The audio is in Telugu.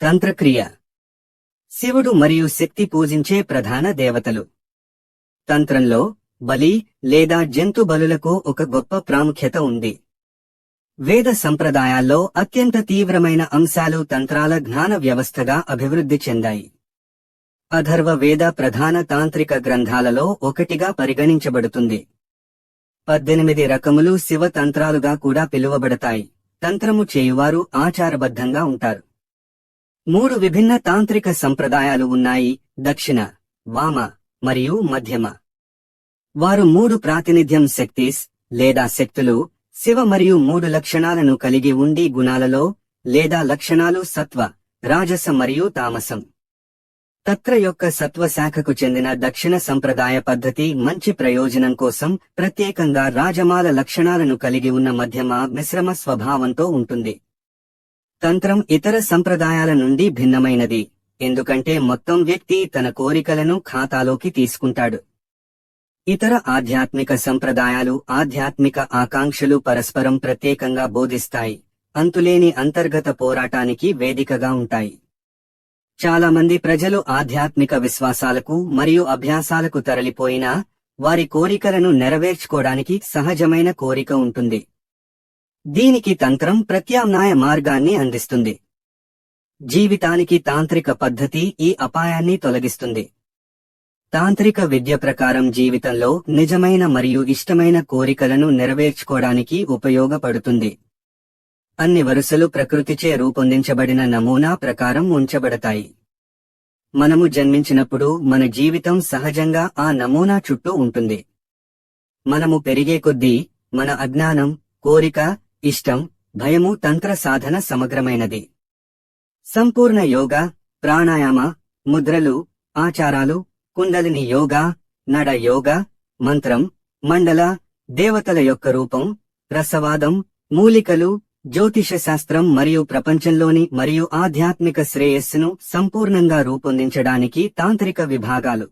తంత్రక్రియ. శివుడు మరియు శక్తి పూజించే ప్రధాన దేవతలు. తంత్రంలో బలి లేదా జంతు బలులకు ఒక గొప్ప ప్రాముఖ్యత ఉంది. వేద సంప్రదాయాల్లో అత్యంత తీవ్రమైన అంశాలు తంత్రాల జ్ఞాన వ్యవస్థగా అభివృద్ధి చెందాయి. అథర్వ వేద ప్రధాన తాంత్రిక గ్రంథాలలో ఒకటిగా పరిగణించబడుతుంది. 18 రకములు శివ తంత్రాలుగా కూడా పిలువబడతాయి. తంత్రము చేయువారు ఆచారబద్ధంగా ఉంటారు. 3 విభిన్న తాంత్రిక సంప్రదాయాలు ఉన్నాయి: దక్షిణ, వామ మరియు మధ్యమ. వారు 3 ప్రాతినిధ్యం శక్తిస్ లేదా శక్తులు, శివ మరియు 3 లక్షణాలను కలిగి ఉండి గుణాలలో లేదా లక్షణాలు సత్వ, రాజస మరియు తామసం. తత్ర యొక్క సత్వ శాఖకు చెందిన దక్షిణ సంప్రదాయ పద్ధతి మంచి ప్రయోజనం కోసం ప్రత్యేకంగా రాజమాల లక్షణాలను కలిగి ఉన్న మధ్యమ మిశ్రమ స్వభావంతో ఉంటుంది. తంత్రం ఇతర సంప్రదాయాల నుండి భిన్నమైనది, ఎందుకంటే మొత్తం వ్యక్తి తన కోరికలను ఖాతాలోకి తీసుకుంటాడు. ఇతర ఆధ్యాత్మిక సంప్రదాయాలు ఆధ్యాత్మిక ఆకాంక్షలు పరస్పరం ప్రత్యేకంగా బోధిస్తాయి, అంతులేని అంతర్గత పోరాటానికి వేదికగా ఉంటాయి. చాలా మంది ప్రజలు ఆధ్యాత్మిక విశ్వాసాలకు మరియు అభ్యాసాలకు తరలిపోయినా వారి కోరికలను నెరవేర్చుకోవడానికి సహజమైన కోరిక ఉంటుంది. దీనికి తంత్రం ప్రత్యామ్నాయ మార్గాన్ని అందిస్తుంది. జీవితానికి తాంత్రిక పద్ధతి ఈ అపాయాన్ని తొలగిస్తుంది. తాంత్రిక విద్య ప్రకారం జీవితంలో నిజమైన మరియు ఇష్టమైన కోరికలను నెరవేర్చుకోవడానికి ఉపయోగపడుతుంది. అన్ని వరుసలు ప్రకృతిచే రూపొందించబడిన నమూనా ప్రకారం ఉంచబడతాయి. మనము జన్మించినప్పుడు మన జీవితం సహజంగా ఆ నమూనా చుట్టూ ఉంటుంది. మనము పెరిగే కొద్దీ మన అజ్ఞానం, కోరిక, ఇష్టం, భయము తంత్ర సాధన సమగ్రమైనది. సంపూర్ణ యోగా, ప్రాణాయామ, ముద్రలు, ఆచారాలు, కుండలిని యోగా, నడ యోగా, మంత్రం, మండల, దేవతల యొక్క రూపం, రసవాదం, మూలికలు, జ్యోతిష శాస్త్రం మరియు ప్రపంచంలోని మరియు ఆధ్యాత్మిక శ్రేయస్సును సంపూర్ణంగా రూపొందించడానికి తాంత్రిక విభాగాలు.